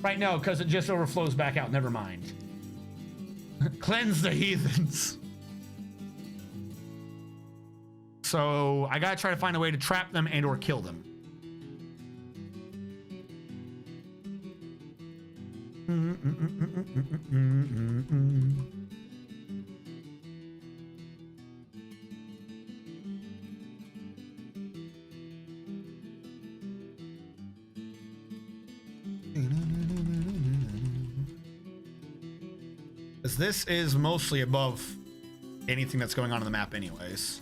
Right, no, because it just overflows back out. Never mind. Cleanse the heathens. So I gotta try to find a way to trap them and or kill them. Because this is mostly above anything that's going on in the map anyways.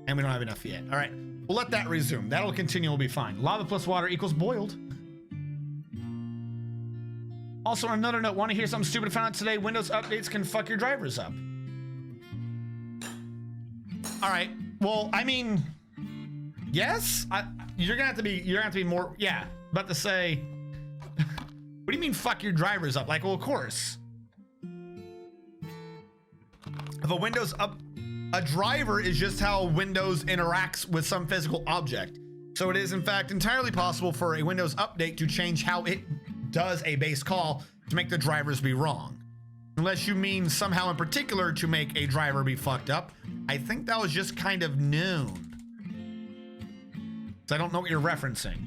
And we don't have enough yet. All right, we'll let that resume. That'll continue, we'll be fine. Lava plus water equals boiled. Also, on another note, want to hear something stupid I found out today? Windows updates can fuck your drivers up. All right, well, I mean, yes, you're gonna have to be more, yeah, about to say, what do you mean fuck your drivers up? Like, well, of course. If a Windows a driver is just how Windows interacts with some physical object. So it is in fact entirely possible for a Windows update to change how it does a base call to make the drivers be wrong. Unless you mean somehow in particular to make a driver be fucked up. I think that was just kind of known. So I don't know what you're referencing.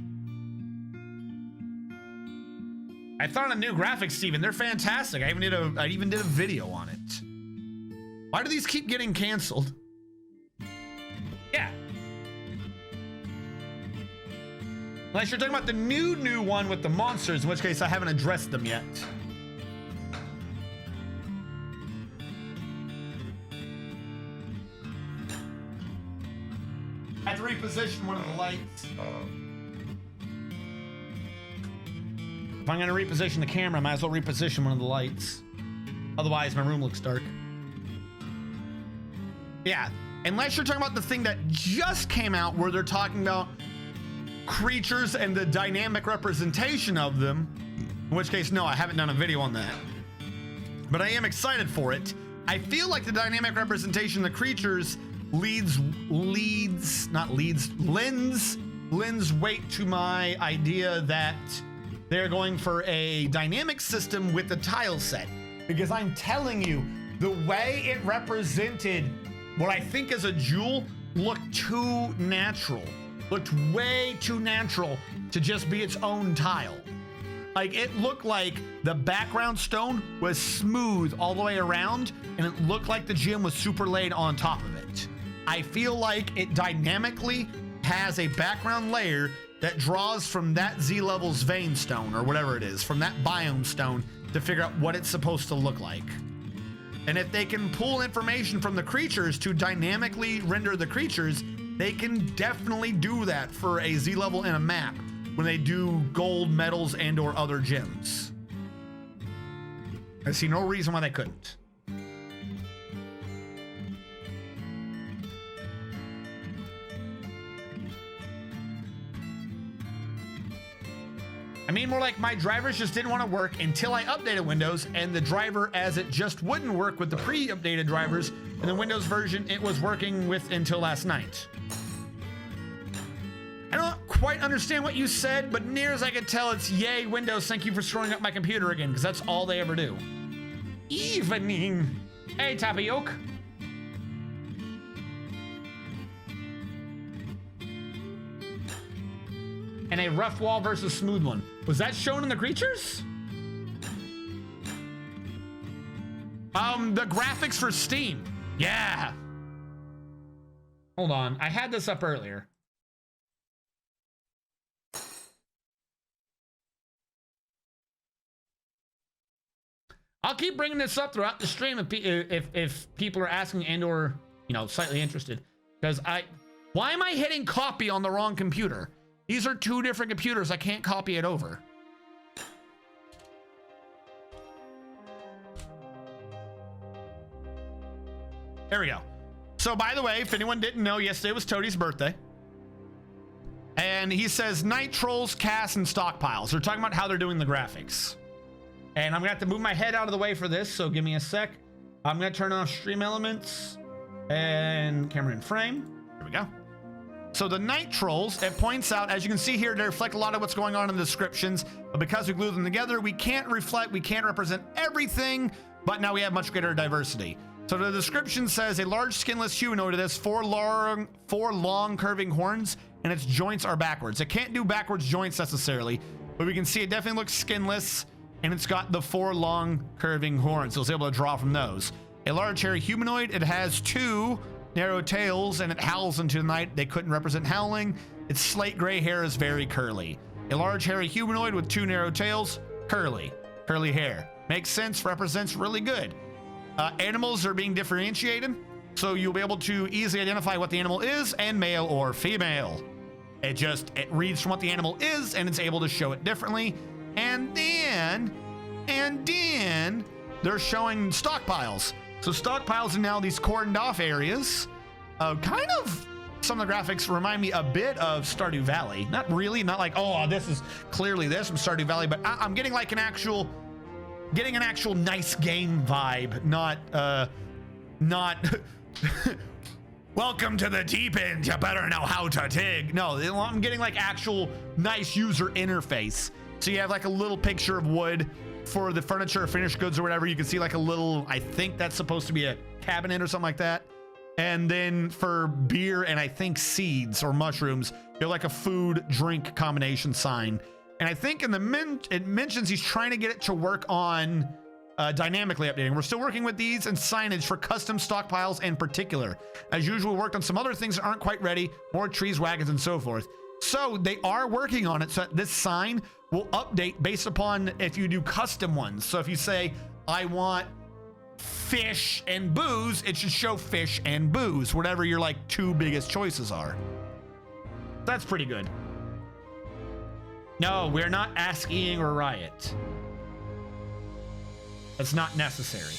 I thought on the new graphics, Steven, they're fantastic. I even did a video on it. Why do these keep getting canceled? Yeah. Unless you're talking about the new one with the monsters, in which case I haven't addressed them yet. I had to reposition one of the lights. If I'm gonna reposition the camera, I might as well reposition one of the lights. Otherwise, my room looks dark. Yeah, unless you're talking about the thing that just came out where they're talking about creatures and the dynamic representation of them, in which case, no, I haven't done a video on that. But I am excited for it. I feel like the dynamic representation of the creatures lends weight to my idea that they're going for a dynamic system with the tile set. Because I'm telling you, the way it represented what I think is a jewel looked too natural. Looked way too natural to just be its own tile. Like, it looked like the background stone was smooth all the way around, and it looked like the gem was super laid on top of it. I feel like it dynamically has a background layer that draws from that Z level's vein stone, or whatever it is, from that biome stone to figure out what it's supposed to look like. And if they can pull information from the creatures to dynamically render the creatures, they can definitely do that for a Z level in a map when they do gold, metals, and or other gems. I see no reason why they couldn't. I mean, more like my drivers just didn't want to work until I updated Windows, and the driver as it just wouldn't work with the pre-updated drivers, and the Windows version it was working with until last night. I don't quite understand what you said, but near as I could tell, it's yay Windows, thank you for screwing up my computer again, because that's all they ever do. Evening. Hey, Tapioca. And a rough wall versus smooth one. Was that shown in the creatures? The graphics for Steam. Yeah. Hold on, I had this up earlier. I'll keep bringing this up throughout the stream if people are asking and or, you know, slightly interested. Because why am I hitting copy on the wrong computer? These are two different computers. I can't copy it over. There we go. So by the way, if anyone didn't know, yesterday was Toadie's birthday. And he says night trolls, casts, and stockpiles. They're talking about how they're doing the graphics. And I'm gonna have to move my head out of the way for this, so give me a sec. I'm gonna turn off stream elements and camera in frame. There we go. So the night trolls, it points out, as you can see here, they reflect a lot of what's going on in the descriptions, but because we glue them together, we can't represent everything, but now we have much greater diversity. So the description says a large skinless humanoid that has four long curving horns, and its joints are backwards. It can't do backwards joints necessarily, but we can see it definitely looks skinless, and it's got the 4 long curving horns, so it's able to draw from those. A large hairy humanoid, it has 2 narrow tails, and it howls into the night. They couldn't represent howling. Its slate gray hair is very curly. A large hairy humanoid with 2 narrow tails, curly hair. Makes sense, represents really good. Animals are being differentiated, so you'll be able to easily identify what the animal is and male or female. It reads from what the animal is, and it's able to show it differently. And then they're showing stockpiles. So stockpiles are now these cordoned off areas. Kind of, some of the graphics remind me a bit of Stardew Valley. Not really, not like, oh, this is clearly this from Stardew Valley, but I'm getting like an actual nice game vibe, not welcome to the deep end, you better know how to dig. No, I'm getting like actual nice user interface. So you have like a little picture of wood for the furniture or finished goods or whatever. You can see like a little, I think that's supposed to be a cabinet or something like that. And then for beer and I think seeds or mushrooms, you have like a food drink combination sign. And I think in it mentions he's trying to get it to work on dynamically updating. We're still working with these and signage for custom stockpiles in particular. As usual, we worked on some other things that aren't quite ready, more trees, wagons, and so forth. So they are working on it. So this sign will update based upon if you do custom ones. So if you say, I want fish and booze, it should show fish and booze, whatever your like 2 biggest choices are. That's pretty good. No, we're not asking or riot. That's not necessary.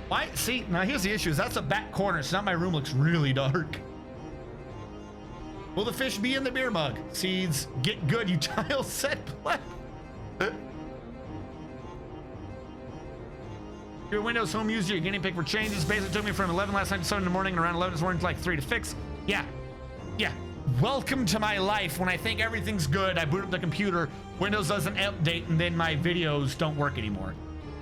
Why? See, now here's the issue, is that's a back corner, so now my room looks really dark. Will the fish be in the beer mug? Seeds, get good, you tile set play. Your Windows Home user, your guinea pig for changes. Basically took me from 11 last night to 7 in the morning, and around 11 this morning to like 3 to fix. Yeah. Welcome to my life. When I think everything's good, I boot up the computer, Windows doesn't update, and then my videos don't work anymore.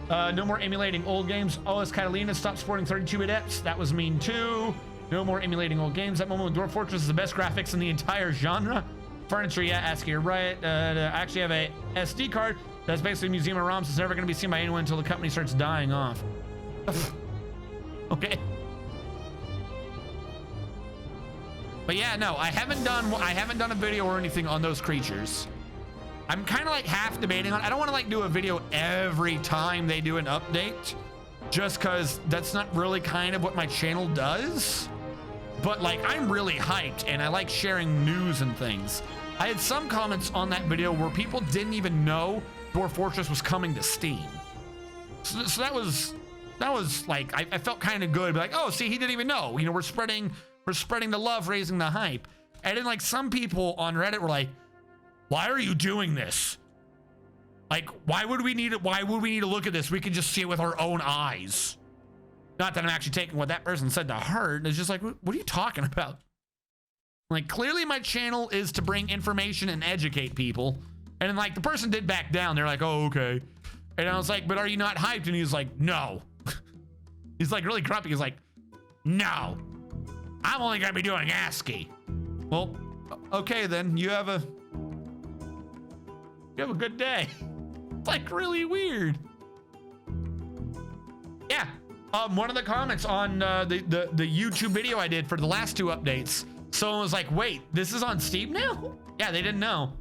No more emulating old games. OS Catalina stopped supporting 32-bit EPs. That was mean too. No more emulating old games. That moment with Dwarf Fortress is the best graphics in the entire genre. Furniture, yeah, ask here, right. I actually have a SD card that's basically a museum of ROMs. It's never going to be seen by anyone until the company starts dying off. Okay. But yeah, no, I haven't done a video or anything on those creatures. I'm kind of like half debating on, I don't want to like do a video every time they do an update, just because that's not really kind of what my channel does. But like, I'm really hyped and I like sharing news and things. I had some comments on that video where people didn't even know Dwarf Fortress was coming to Steam. So that was like, I felt kind of good, like, oh, see, he didn't even know. You know, we're spreading the love, raising the hype. And then like some people on Reddit were like, why are you doing this? Like, why would we need to look at this? We can just see it with our own eyes. Not that I'm actually taking what that person said to heart. It's just like, what are you talking about? Like, clearly my channel is to bring information and educate people. And then like the person did back down. They're like, oh, okay. And I was like, but are you not hyped? And he's like, no. He's like really grumpy. He's like, no, I'm only gonna be doing ASCII. Well, okay then, you have a good day. It's like really weird. Yeah, one of the comments on the YouTube video I did for the last 2 updates, someone was like, wait, this is on Steam now? Yeah, they didn't know.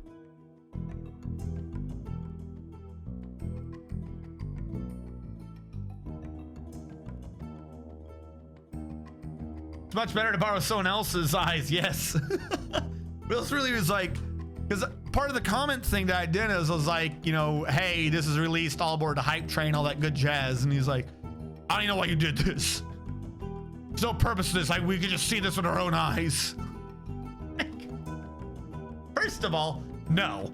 It's much better to borrow someone else's eyes, yes. Will's really was like, because part of the comment thing that I did is I was like, you know, hey, this is released, all aboard the hype train, all that good jazz. And he's like, I don't even know why you did this. There's no purpose to this. Like, we could just see this with our own eyes. first of all, no.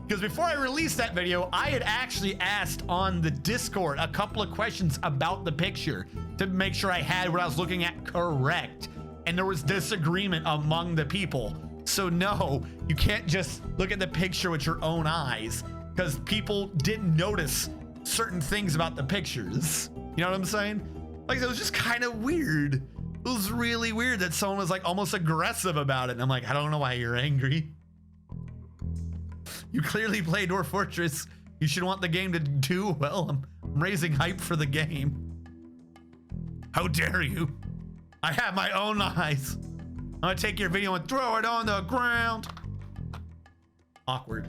Because before I released that video, I had actually asked on the Discord a couple of questions about the picture to make sure I had what I was looking at correct. And there was disagreement among the people. So no, you can't just look at the picture with your own eyes, because people didn't notice certain things about the pictures. You know what I'm saying? Like, it was just kind of weird. It was really weird that someone was like almost aggressive about it. And I'm like, I don't know why you're angry. You clearly play Dwarf Fortress. You should want the game to do well. I'm raising hype for the game. How dare you? I have my own eyes. I'm gonna take your video and throw it on the ground. Awkward.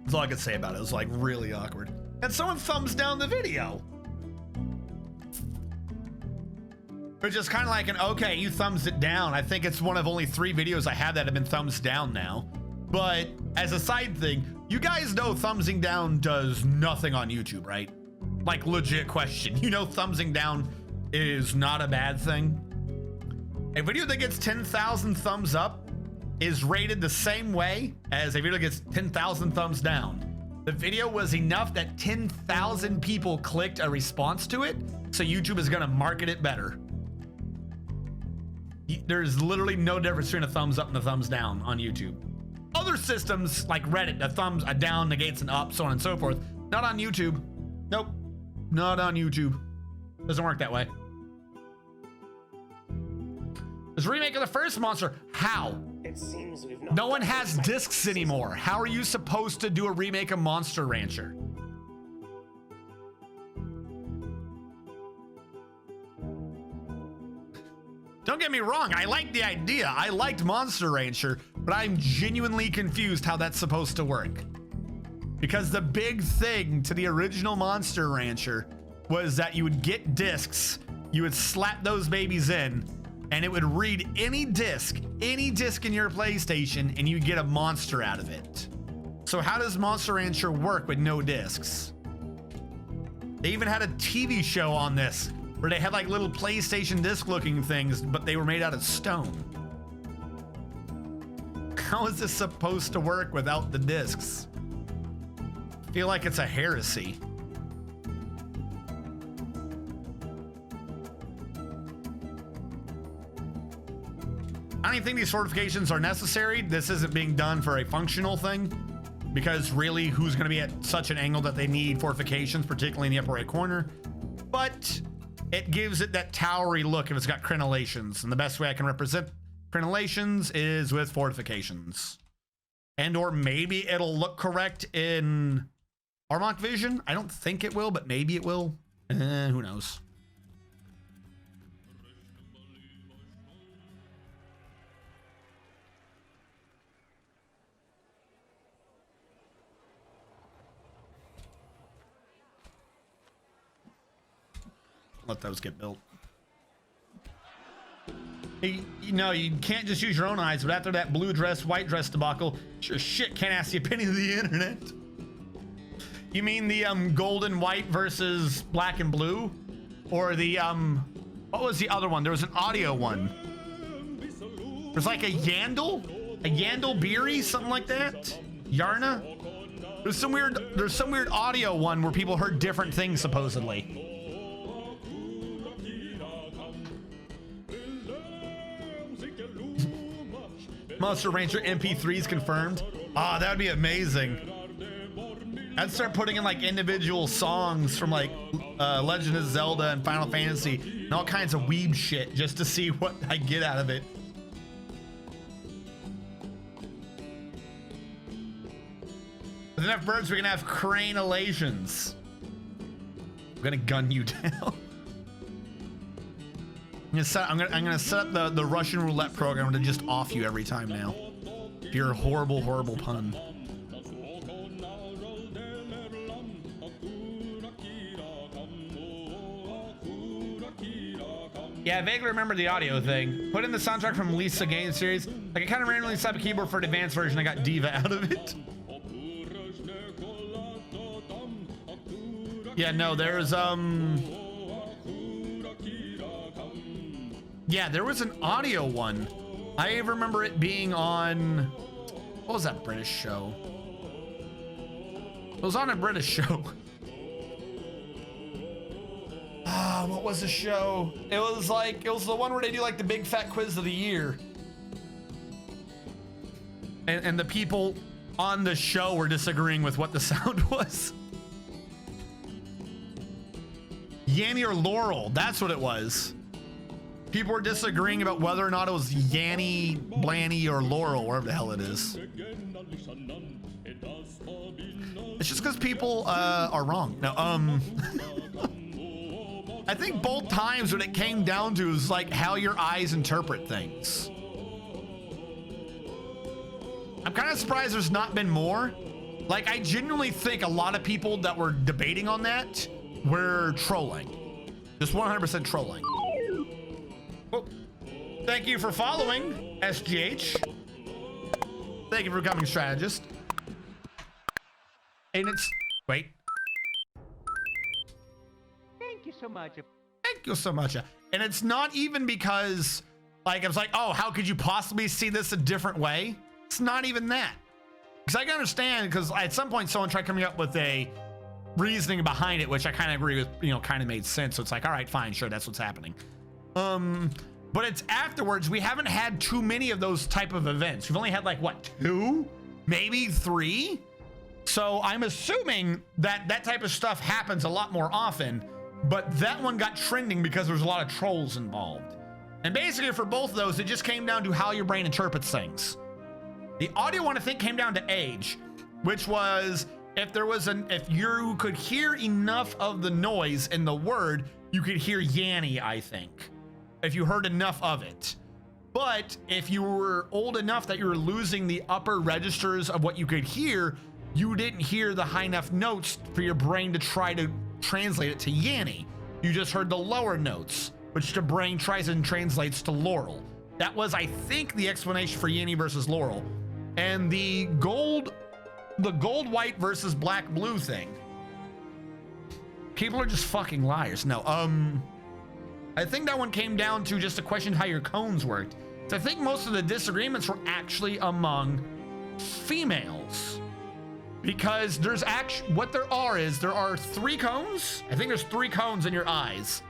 That's all I could say about it. It was like really awkward. And someone thumbs down the video. Which is kind of like an, okay, you thumbs it down. I think it's one of only 3 videos I have that have been thumbs down now. But as a side thing, you guys know thumbsing down does nothing on YouTube, right? Like, legit question. You know thumbsing down is not a bad thing. A video that gets 10,000 thumbs up is rated the same way as a video that gets 10,000 thumbs down. The video was enough that 10,000 people clicked a response to it, so YouTube is gonna market it better. There's literally no difference between a thumbs up and a thumbs down on YouTube. Other systems like Reddit, a down negates an up, so on and so forth. Not on YouTube. Nope, not on YouTube. Doesn't work that way. There's a remake of the first monster. How? It seems we've not. No one has discs anymore. How are you supposed to do a remake of Monster Rancher? Don't get me wrong, I like the idea. I liked Monster Rancher, but I'm genuinely confused how that's supposed to work. Because the big thing to the original Monster Rancher was that you would get discs, you would slap those babies in, and it would read any disc in your PlayStation, and you get a monster out of it. So how does Monster Rancher work with no discs? They even had a TV show on this where they had like little PlayStation disc looking things, but they were made out of stone. How is this supposed to work without the discs? I feel like it's a heresy. I don't even think these fortifications are necessary. This isn't being done for a functional thing, because really, who's going to be at such an angle that they need fortifications, particularly in the upper right corner? But it gives it that towery look if it's got crenellations, and the best way I can represent crenellations is with fortifications. And or maybe it'll look correct in Armok Vision. I don't think it will, but maybe it will. Who knows? Let those get built. You know, you can't just use your own eyes, but after that blue dress, white dress debacle, sure shit can't ask you a penny to the internet. You mean the golden white versus black and blue? Or the what was the other one? There was an audio one. There's like a Yandel Beery, something like that. Yarna. There's some weird audio one where people heard different things supposedly. Monster Rancher MP3s confirmed. Ah, that would be amazing. I'd start putting in like individual songs from like Legend of Zelda and Final Fantasy and all kinds of weeb shit just to see what I get out of it. With enough birds, we can have crenellations. I'm gonna gun you down. I'm gonna set up the Russian roulette program to just off you every time now. Your horrible pun. Yeah, I vaguely remember the audio thing. Put in the soundtrack from Lisa game series. Like, I kind of randomly set up a keyboard for an advanced version. I got Diva out of it. Yeah, no, there's yeah, there was an audio one I remember it being on, what was that British show? It was on a British show. Ah, what was the show? It was the one where they do like the big fat quiz of the year. And the people on the show were disagreeing with what the sound was. Yanny or Laurel, that's what it was. People were disagreeing about whether or not it was Yanny, Blanny, or Laurel, wherever the hell it is. It's just because people are wrong. No, I think both times when it came down to is like how your eyes interpret things. I'm kind of surprised there's not been more. Like, I genuinely think a lot of people that were debating on that were trolling. Just 100% trolling. Oh, thank you for following, SGH. Thank you for coming, strategist. And it's, wait. Thank you so much. Thank you so much. And it's not even because, like, I was like, oh, how could you possibly see this a different way? It's not even that. Because I can understand, because at some point someone tried coming up with a reasoning behind it, which I kind of agree with, you know, kind of made sense. So it's like, all right, fine, sure, that's what's happening. But it's afterwards, we haven't had too many of those type of events. We've only had like, what, 2? Maybe 3? So I'm assuming that that type of stuff happens a lot more often, but that one got trending because there's a lot of trolls involved. And basically for both of those, it just came down to how your brain interprets things. The audio one, I think, came down to age, which was if you could hear enough of the noise in the word, you could hear Yanny, I think, if you heard enough of it. But if you were old enough that you were losing the upper registers of what you could hear, you didn't hear the high enough notes for your brain to try to translate it to Yanny. You just heard the lower notes, which the brain tries and translates to Laurel. That was, I think, the explanation for Yanny versus Laurel. And the gold white versus black blue thing, people are just fucking liars. No, I think that one came down to just a question how your cones worked. So I think most of the disagreements were actually among females, because there's actually, what there are 3 cones. I think there's 3 cones in your eyes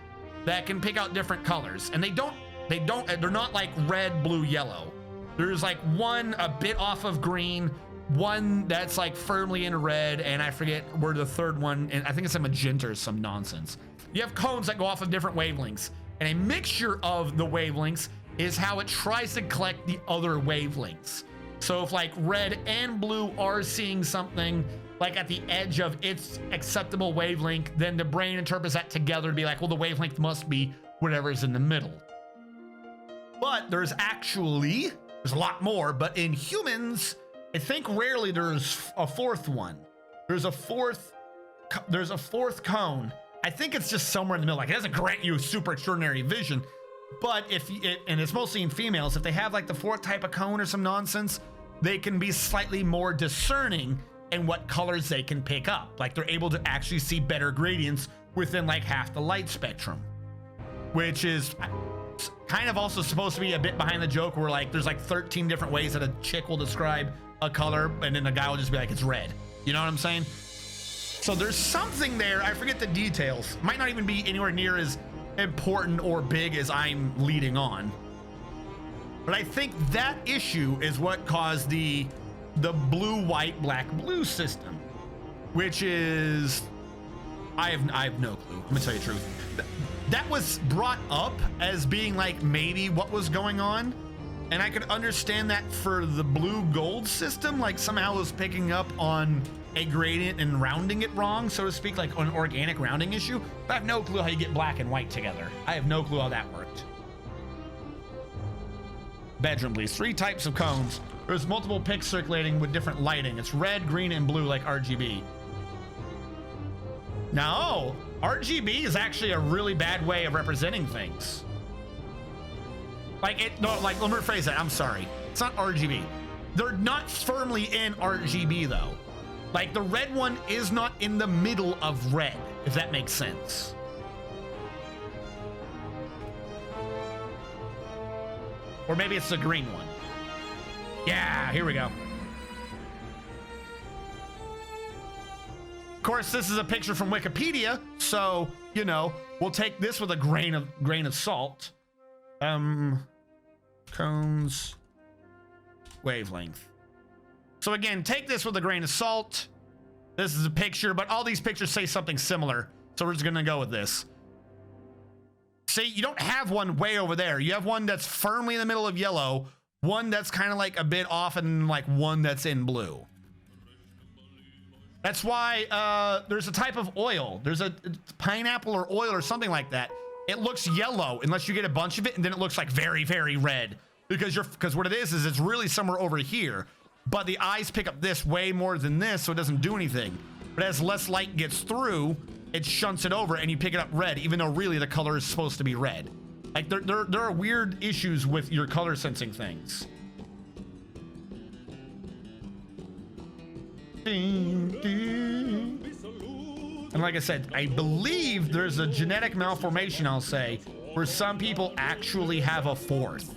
that can pick out different colors, and they're not like red, blue, yellow. There's like one a bit off of green, one that's like firmly in red, and I forget where the third one, and I think it's a magenta or some nonsense. You have cones that go off of different wavelengths, and a mixture of the wavelengths is how it tries to collect the other wavelengths. So if like red and blue are seeing something like at the edge of its acceptable wavelength, then the brain interprets that together to be like, well, the wavelength must be whatever is in the middle. But there's a lot more, but in humans, I think rarely there's a 4th one. There's a fourth cone. I think it's just somewhere in the middle. Like, it doesn't grant you super extraordinary vision, but and it's mostly in females, if they have like the 4th type of cone or some nonsense, they can be slightly more discerning in what colors they can pick up. Like, they're able to actually see better gradients within like half the light spectrum, which is kind of also supposed to be a bit behind the joke, where like there's like 13 different ways that a chick will describe a color, and then a guy will just be like, it's red. You know what I'm saying? So there's something there. I forget the details. Might not even be anywhere near as important or big as I'm leading on. But I think that issue is what caused the blue, white, black, blue system, which is, I have no clue. I'm gonna tell you the truth. That was brought up as being like maybe what was going on, and I could understand that for the blue gold system, like somehow it was picking up on a gradient and rounding it wrong, so to speak, like an organic rounding issue. But I have no clue how you get black and white together. I have no clue how that worked. Bedroom, please. 3 types of cones. There's multiple pics circulating with different lighting. It's red, green, and blue, like RGB. No, RGB is actually a really bad way of representing things. Like let me rephrase that. I'm sorry. It's not RGB. They're not firmly in RGB though. Like, the red one is not in the middle of red, if that makes sense. Or maybe it's the green one. Yeah, here we go. Of course, this is a picture from Wikipedia, so, you know, we'll take this with a grain of salt. Cones, wavelength. So again, take this with a grain of salt. This is a picture, but all these pictures say something similar, so we're just gonna go with this. See, you don't have one way over there. You have one that's firmly in the middle of yellow, one that's kind of like a bit off, and like one that's in blue. That's why there's a type of oil. There's a pineapple or oil or something like that. It looks yellow unless you get a bunch of it, and then it looks like very, very red. Because what it is it's really somewhere over here. But the eyes pick up this way more than this, so it doesn't do anything. But as less light gets through, it shunts it over, and you pick it up red, even though really the color is supposed to be red. Like there are weird issues with your color sensing things. Ding, ding. And like I said, I believe there's a genetic malformation, I'll say, where some people actually have a fourth.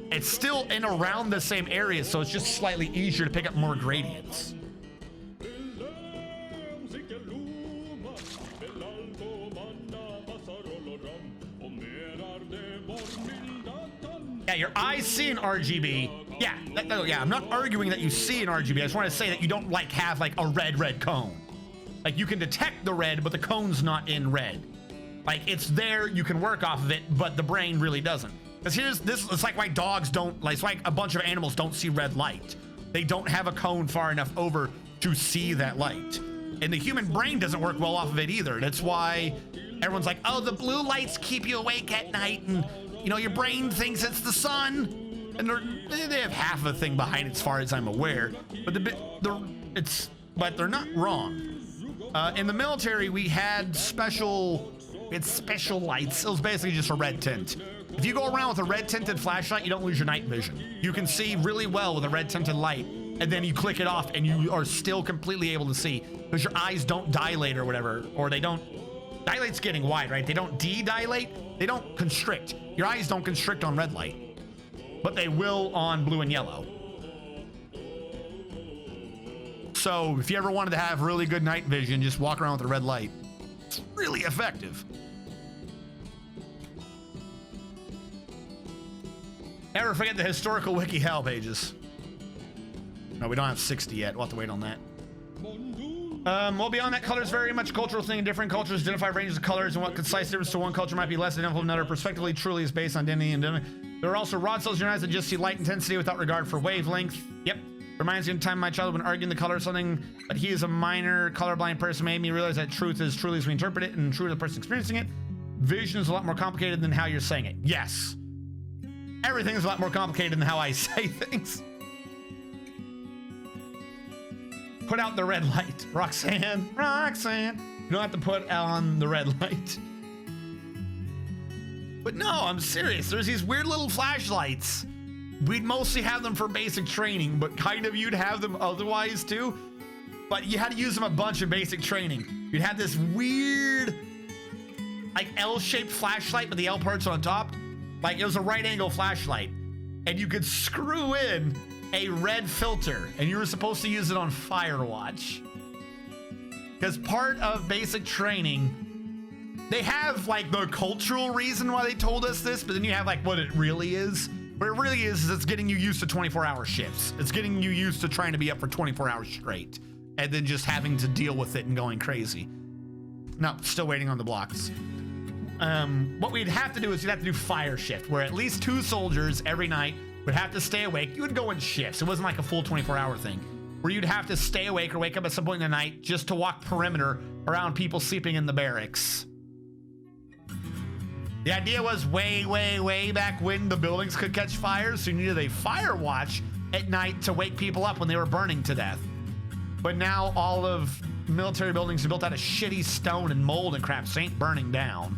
It's still in around the same area, so it's just slightly easier to pick up more gradients. Yeah, your eyes see an RGB. Yeah, yeah, I'm not arguing that you see an RGB. I just want to say that you don't like have like a red cone. Like you can detect the red, but the cone's not in red. Like it's there, you can work off of it, but the brain really doesn't. Because here's this, it's like why dogs don't, like, it's like a bunch of animals don't see red light. They don't have a cone far enough over to see that light. And the human brain doesn't work well off of it either. That's why everyone's like, oh, the blue lights keep you awake at night, and you know, your brain thinks it's the sun. And they have half a thing behind it as far as I'm aware. But they're not wrong. In the military, we had special lights. It was basically just a red tint. If you go around with a red tinted flashlight, you don't lose your night vision. You can see really well with a red tinted light, and then you click it off and you are still completely able to see because your eyes don't dilate or whatever, or they don't, dilate's getting wide, right? They don't de-dilate, they don't constrict. Your eyes don't constrict on red light, but they will on blue and yellow. So if you ever wanted to have really good night vision, just walk around with a red light. It's really effective. Never forget the historical wiki hell pages. No, we don't have 60 yet. We'll have to wait on that. Well, beyond that, colors very much a cultural thing. In different cultures identify ranges of colors, and what concise difference to one culture might be less identical than another. Perspectively, truly is based on identity and identity. There are also rod cells in your eyes that just see light intensity without regard for wavelength. Yep. Reminds me of the time in my childhood when arguing the color of something, but he is a minor colorblind person, made me realize that truth is truly as we interpret it and true to the person experiencing it. Vision is a lot more complicated than how you're saying it. Yes. Everything is a lot more complicated than how I say things. Put out the red light. Roxanne. You don't have to put on the red light. But no, I'm serious. There's these weird little flashlights. We'd mostly have them for basic training, but kind of you'd have them otherwise too. But you had to use them a bunch of basic training. You'd have this weird, like L-shaped flashlight, but the L part's on top. Like it was a right angle flashlight. And you could screw in a red filter, and you were supposed to use it on Firewatch. Because part of basic training, they have like the cultural reason why they told us this, but then you have like what it really is. What it really is it's getting you used to 24-hour shifts. It's getting you used to trying to be up for 24 hours straight, and then just having to deal with it and going crazy. No, still waiting on the blocks. What we'd have to do is you'd have to do fire shift, where at least 2 soldiers every night would have to stay awake. You would go in shifts. It wasn't like a full 24-hour thing, where you'd have to stay awake or wake up at some point in the night just to walk perimeter around people sleeping in the barracks. The idea was way back when the buildings could catch fire, so you needed a fire watch at night to wake people up when they were burning to death. But now all of military buildings are built out of shitty stone and mold and crap, so they ain't burning down.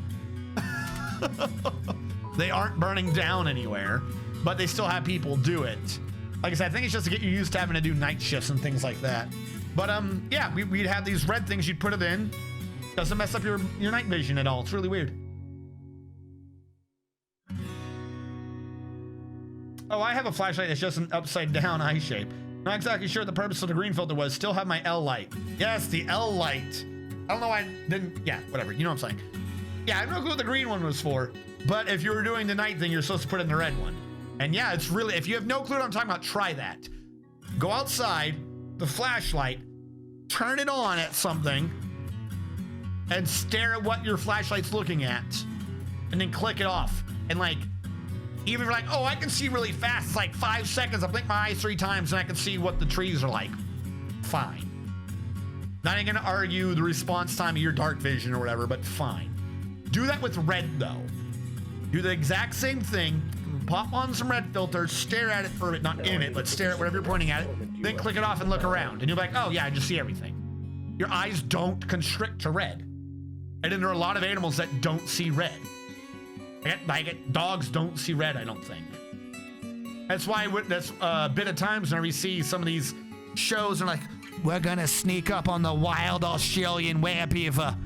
They aren't burning down anywhere, but they still have people do it. Like I said, I think it's just to get you used to having to do night shifts and things like that. But yeah, we'd have these red things, you'd put it in. Doesn't mess up your night vision at all. It's really weird. Oh, I have a flashlight that's just an upside down eye shape. Not exactly sure what the purpose of the green filter was. Still have my L light. Yes, the L light. I don't know why I didn't. Yeah, whatever. You know what I'm saying. Yeah, I have no clue what the green one was for. But if you were doing the night thing, you're supposed to put in the red one. And yeah, it's really, if you have no clue what I'm talking about, try that. Go outside, the flashlight, turn it on at something, and stare at what your flashlight's looking at, and then click it off. And like, even if you're like, oh, I can see really fast, it's like 5 seconds, I'll blink my eyes 3 times and I can see what the trees are like. Fine. Not even gonna argue the response time of your dark vision or whatever, but fine. Do that with red though. Do the exact same thing, pop on some red filters, stare at it for it, not in it, but stare at whatever you're pointing at it, then click it off and look around. And you're like, oh yeah, I just see everything. Your eyes don't constrict to red. And then there are a lot of animals that don't see red. Dogs don't see red, I don't think. That's why that's a bit of times whenever you see some of these shows, they're like, we're gonna sneak up on the wild Australian werebeaver.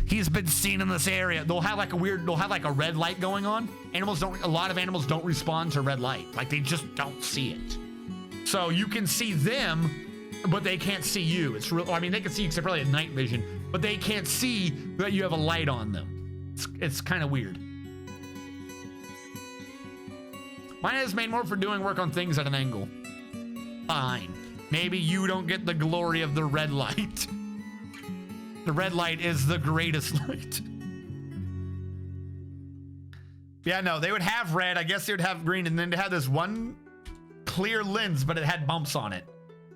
He's been seen in this area. They'll have like a red light going on. A lot of animals don't respond to red light. Like they just don't see it. So you can see them, but they can't see you. It's real. I mean, they can see you except probably at night vision, but they can't see that you have a light on them. It's kind of weird. Mine is made more for doing work on things at an angle. Fine. Maybe you don't get the glory of the red light. The red light is the greatest light. Yeah, no, they would have red. I guess they would have green, and then they had this one clear lens, but it had bumps on it.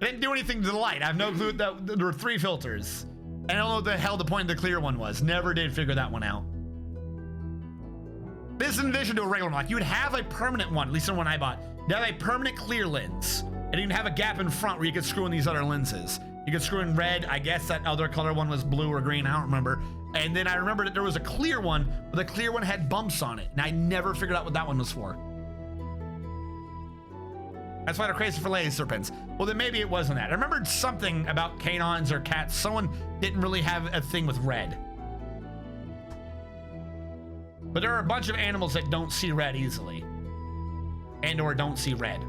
It didn't do anything to the light. I have no clue that there were 3 filters. I don't know what the hell the point of the clear one was. Never did figure that one out. This in addition to a regular one. Like you would have a permanent one, at least the one I bought. You have a permanent clear lens, and you can have a gap in front where you could screw in these other lenses. You could screw in red. I guess that other color one was blue or green. I don't remember. And then I remember that there was a clear one, but the clear one had bumps on it. And I never figured out what that one was for. That's why they're crazy for laser pens. Well, then maybe it wasn't that. I remembered something about canines or cats. Someone didn't really have a thing with red. But there are a bunch of animals that don't see red easily. And or don't see red.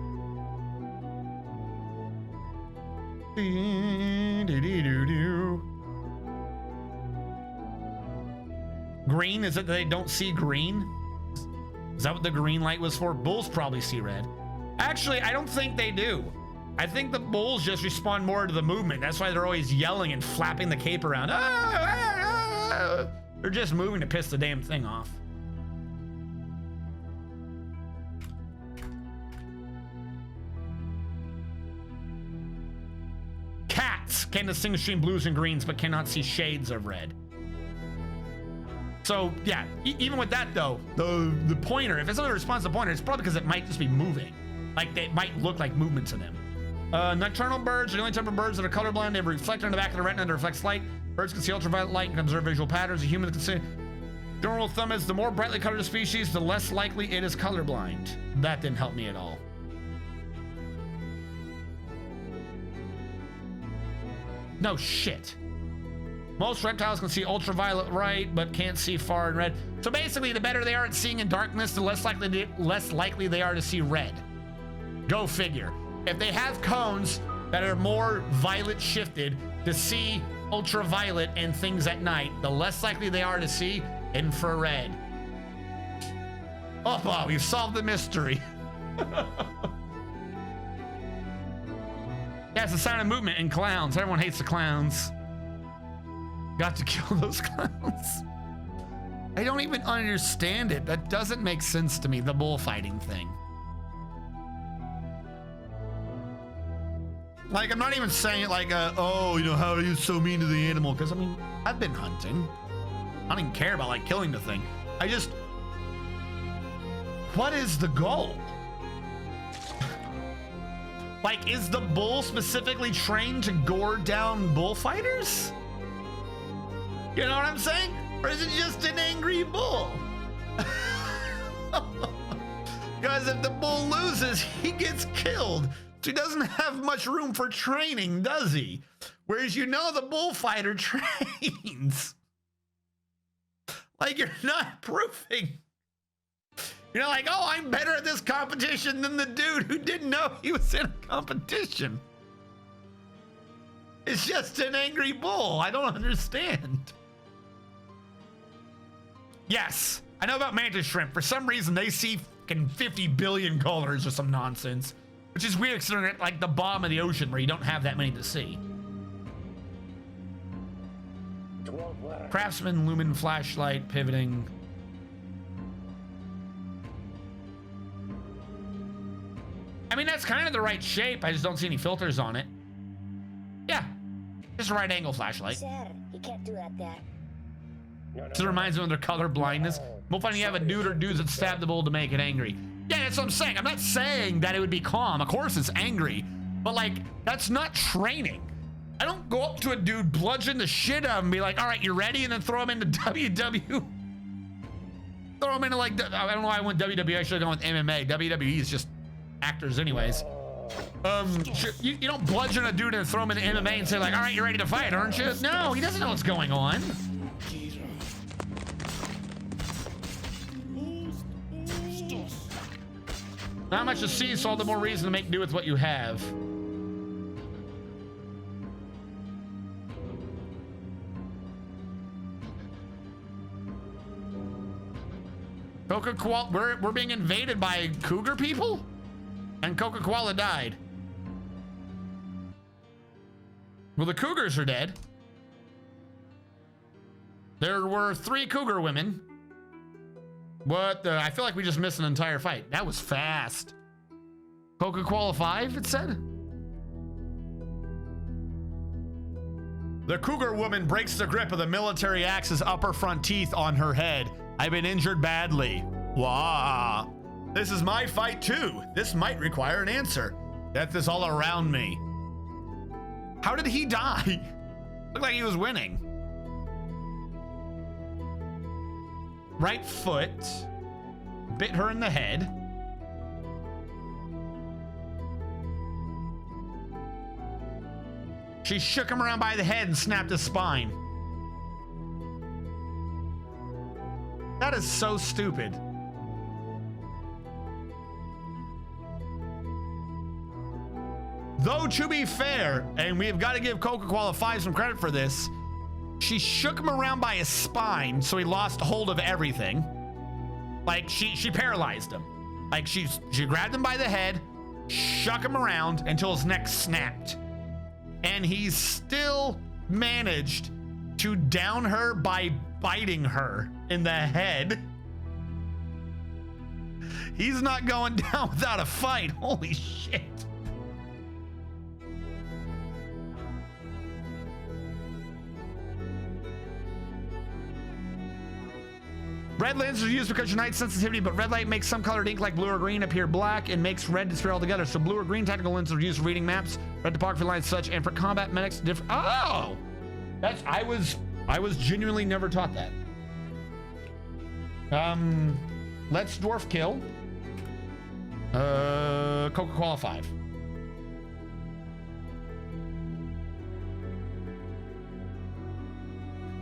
Green, is it that they don't see green? Is that what the green light was for? Bulls probably see red. Actually, I don't think they do. I think the bulls just respond more to the movement. That's why they're always yelling and flapping the cape around. They're just moving to piss the damn thing off. Cats can distinguish between blues and greens, but cannot see shades of red. So yeah, even with that though, the pointer, if it's not a response to the pointer, it's probably because it might just be moving. Like they might look like movement to them. Nocturnal birds are the only type of birds that are colorblind. They have a reflector in the back of the retina that reflects light. Birds can see ultraviolet light and observe visual patterns. A human can see. General rule of thumb is the more brightly colored a species, the less likely it is colorblind. That didn't help me at all. No shit. Most reptiles can see ultraviolet light, but can't see far in red. So basically, the better they are at seeing in darkness, the less likely they are to see red. Go figure. If they have cones that are more violet shifted to see ultraviolet and things at night, the less likely they are to see infrared. Oh, wow, we've solved the mystery. Yeah, it's the sign of movement in clowns. Everyone hates the clowns. Got to kill those clowns. I don't even understand it. That doesn't make sense to me, the bullfighting thing. Like, I'm not even saying it like, oh, you know, how are you so mean to the animal? Because, I mean, I've been hunting. I don't even care about, like, killing the thing. I just... What is the goal? Like, is the bull specifically trained to gore down bullfighters? You know what I'm saying? Or is it just an angry bull? Because if the bull loses, he gets killed. So he doesn't have much room for training, does he? Whereas you know the bullfighter trains. Like, you're not proving You're like, oh, I'm better at this competition than the dude who didn't know he was in a competition. It's just an angry bull. I don't understand. Yes, I know about mantis shrimp. For some reason, they see fucking 50 billion colors or some nonsense, which is weird considering it like the bottom of the ocean where you don't have that many to see. Craftsman, lumen, flashlight, pivoting. I mean, that's kind of the right shape. I just don't see any filters on it. Yeah, just a right angle flashlight. You can't do that there. So it reminds me of their color blindness. We'll find you have a dude or dudes that stab the bull to make it angry. Yeah, that's what I'm saying. I'm not saying that it would be calm. Of course it's angry, but like, that's not training. I don't go up to a dude, bludgeon the shit out of him and be like, all right, you ready? And then throw him into WW. Throw him into like, I don't know why I went WWE. I should have gone with MMA. WWE is just actors anyways. You don't bludgeon a dude and throw him into MMA and say like, all right, you're ready to fight, aren't you? No, he doesn't know what's going on. Not much to see, so all the more reason to make do with what you have. Coca-Cola, we're being invaded by cougar people? And Coca-Cola died. Well, the cougars are dead. There were 3 cougar women. What the? I feel like we just missed an entire fight. That was fast. Coca-Cola 5, it said? The cougar woman breaks the grip of the military axe's upper front teeth on her head. I've been injured badly. Wah. This is my fight too. This might require an answer. Death is all around me. How did he die? Looked like he was winning. Right foot bit her in the head. She shook him around by the head and snapped his spine. That is so stupid. Though to be fair, and we have got to give Coca-Cola 5 some credit for this, she shook him around by his spine so he lost hold of everything. Like she paralyzed him. Like she grabbed him by the head, shook him around until his neck snapped. And he still managed to down her by biting her in the head. He's not going down without a fight. Holy shit. Red lenses are used because your night sensitivity, but red light makes some colored ink like blue or green appear black and makes red disappear altogether. So blue or green tactical lenses are used for reading maps, red topography lines, such, and for combat medics. Different. Oh, that's I was genuinely never taught that. Let's dwarf kill. Coca-Cola 5.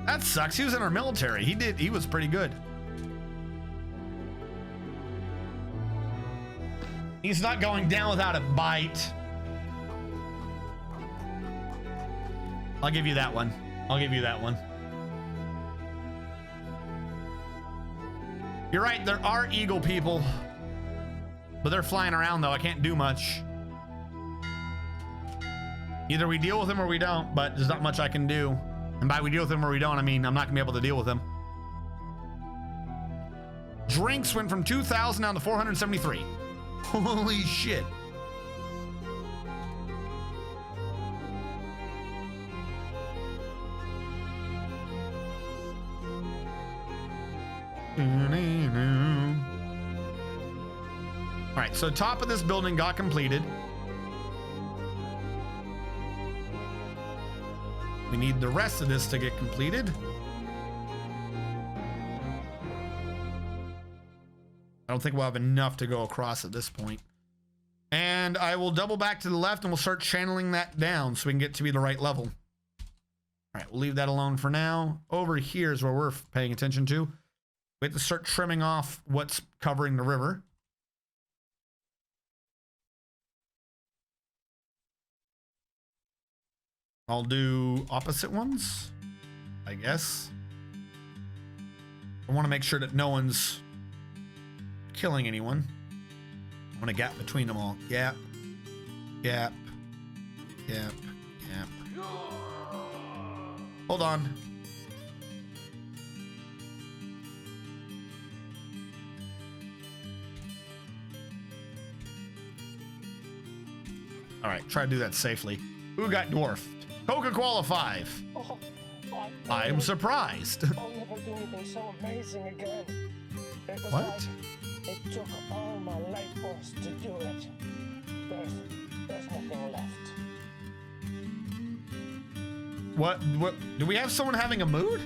That sucks. He was in our military. He was pretty good. He's not going down without a bite. I'll give you that one. I'll give you that one. You're right, there are eagle people. But they're flying around though, I can't do much. Either we deal with them or we don't, but there's not much I can do. And by we deal with them or we don't, I mean I'm not gonna be able to deal with them. Drinks went from 2,000 down to 473. Holy shit. All right, so top of this building got completed. We need the rest of this to get completed. I don't think we'll have enough to go across at this point. And I will double back to the left and we'll start channeling that down so we can get to be the right level. All right, we'll leave that alone for now. Over here is where we're paying attention to. We have to start trimming off what's covering the river. I'll do opposite ones, I guess. I want to make sure that no one's killing anyone. I want a gap between them all. Gap, gap, gap, gap. Hold on. All right, try to do that safely. Who got dwarfed? Coca-Cola 5. Oh, I am surprised. I'll never do anything so amazing again. It was What? like it took all my life force to do it. There's nothing left. What? Do we have someone having a mood?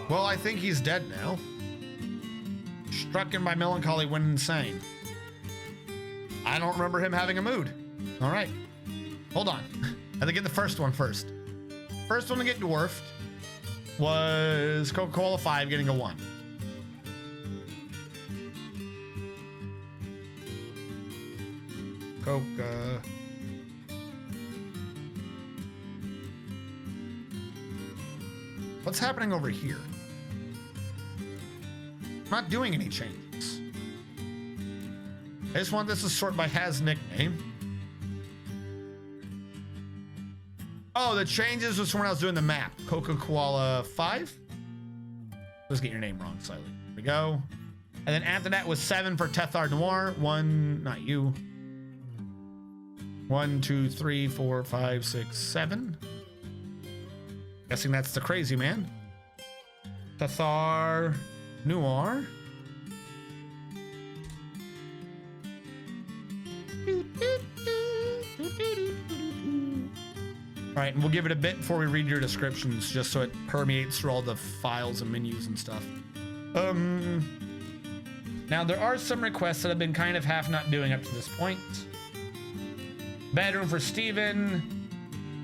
Well, I think he's dead now. Struck by melancholy, went insane. I don't remember him having a mood. All right. Hold on. I have to get the first one first. First one to get dwarfed was Coca-Cola 5 getting a 1. Coca. What's happening over here? I'm not doing any changes. I just want this to sort by has nickname. Oh, the changes was when I was doing the map. Coca-Cola 5. Let's get your name wrong slightly. Here we go. And then after that was 7 for Tethar Noir. 1, not you. 1, 2, 3, 4, 5, 6, 7. Guessing that's the crazy man. Tethar Noir. All right, and we'll give it a bit before we read your descriptions, just so it permeates through all the files and menus and stuff. Now there are some requests that I've been kind of half not doing up to this point. Bedroom for Steven.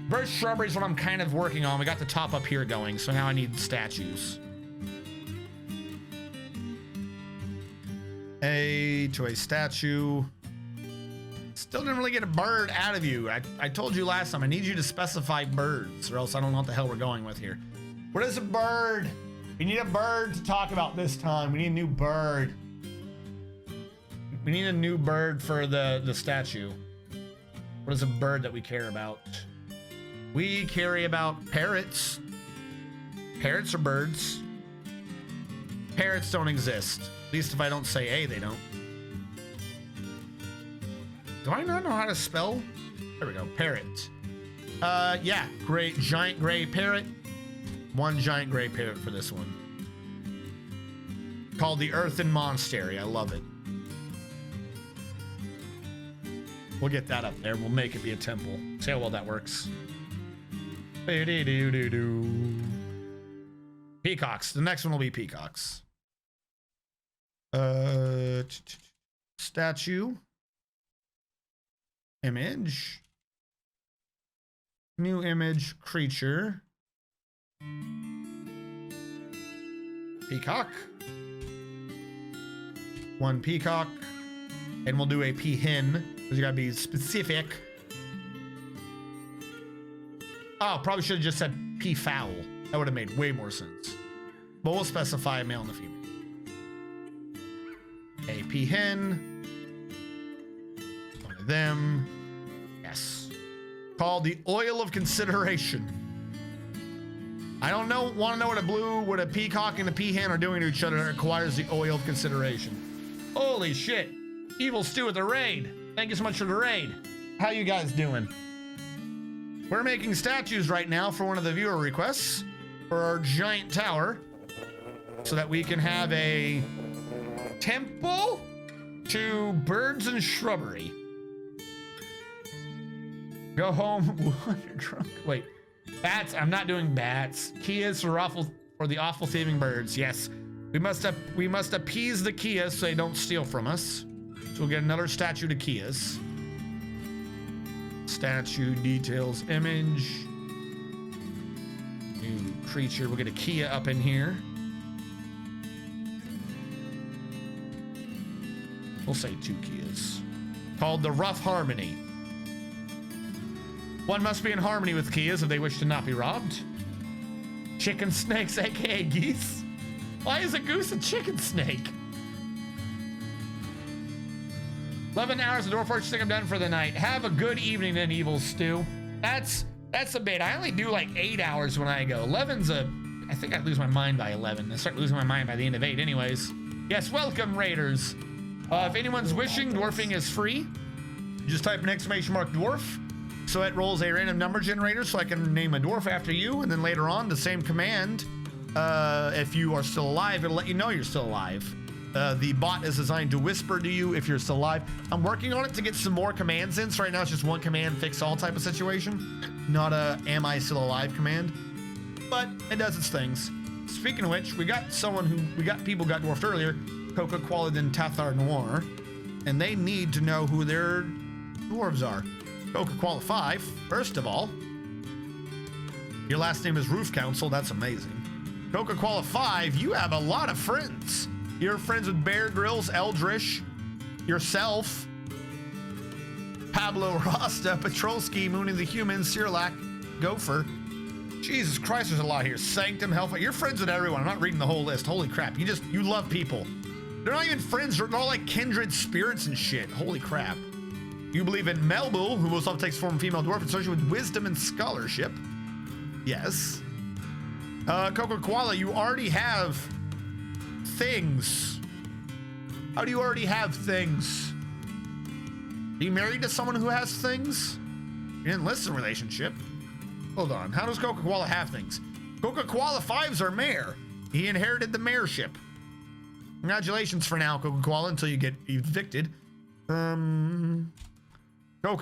Birch shrubbery is what I'm kind of working on. We got the top up here going, so now I need statues. A to a statue. Still didn't really get a bird out of you. I told you last time, I need you to specify birds, or else I don't know what the hell we're going with here. What is a bird? We need a bird to talk about this time. We need a new bird. We need a new bird for the statue. What is a bird that we care about? We care about parrots. Parrots are birds. Parrots don't exist. At least if I don't say A, they don't. Do I not know how to spell? There we go, parrot. Yeah, great, giant gray parrot. 1 giant gray parrot for this one. Called the Earthen Monastery, I love it. We'll get that up there, we'll make it be a temple. See how well that works. Peacocks, the next one will be peacocks. Statue. Image. New image, creature. Peacock. 1 peacock. And we'll do a peahen, because you gotta be specific. Oh, probably should have just said peafowl. That would have made way more sense. But we'll specify a male and a female. A peahen. One of them. Yes. Called the Oil of Consideration. I don't know, want to know what a peacock and a peahen are doing to each other that requires the Oil of Consideration. Holy shit. Evil Stew with the raid. Thank you so much for the raid. How you guys doing? We're making statues right now for one of the viewer requests for our giant tower so that we can have a temple to birds and shrubbery. Go home. What? You're drunk. Wait. Bats. I'm not doing bats. Kias for the awful thieving birds. Yes. We must appease the Kias so they don't steal from us. So we'll get another statue to Kias. Statue details image. New creature. We'll get a Kia up in here. We'll say 2 Kias. Called the Rough Harmony. One must be in harmony with Kias if they wish to not be robbed. Chicken snakes, aka geese. Why is a goose a chicken snake? 11 hours of Dwarf Forge. Think I'm done for the night. Have a good evening then, Evil Stew. That's a bit. I only do like 8 hours when I go. 11's I think I'd lose my mind by 11. I start losing my mind by the end of 8 anyways. Yes, welcome Raiders. If anyone's wishing, dwarfing is free. Just type an exclamation mark dwarf. So it rolls a random number generator so I can name a dwarf after you. And then later on, the same command, if you are still alive, it'll let you know you're still alive. The bot is designed to whisper to you if you're still alive. I'm working on it to get some more commands in. So right now it's just one command fix all type of situation, not a am I still alive command, but it does its things. Speaking of which, we got people got dwarfed earlier, Coca Qualid and Tathar Noir, and they need to know who their dwarves are. Coca Qualid 5, first of all, your last name is Roof Council. That's amazing. Coca Qualid 5, you have a lot of friends. You're friends with Bear Grylls, Eldritch, yourself, Pablo Rasta, Patrolski, Mooney the Human, Sirlac, Gopher. Jesus Christ, there's a lot here. Sanctum, Hellfire. You're friends with everyone. I'm not reading the whole list. Holy crap. You love people. They're not even friends. They're all like kindred spirits and shit. Holy crap. You believe in Melbu, who most often takes the form of female dwarf associated with wisdom and scholarship. Yes. Coca Koala, you already have things. How do you already have things? Are you married to someone who has things? You didn't list the relationship. Hold on. How does Coca Koala have things? Coca Koala 5's our mayor. He inherited the mayorship. Congratulations for now, Coca Koala, until you get evicted. Coca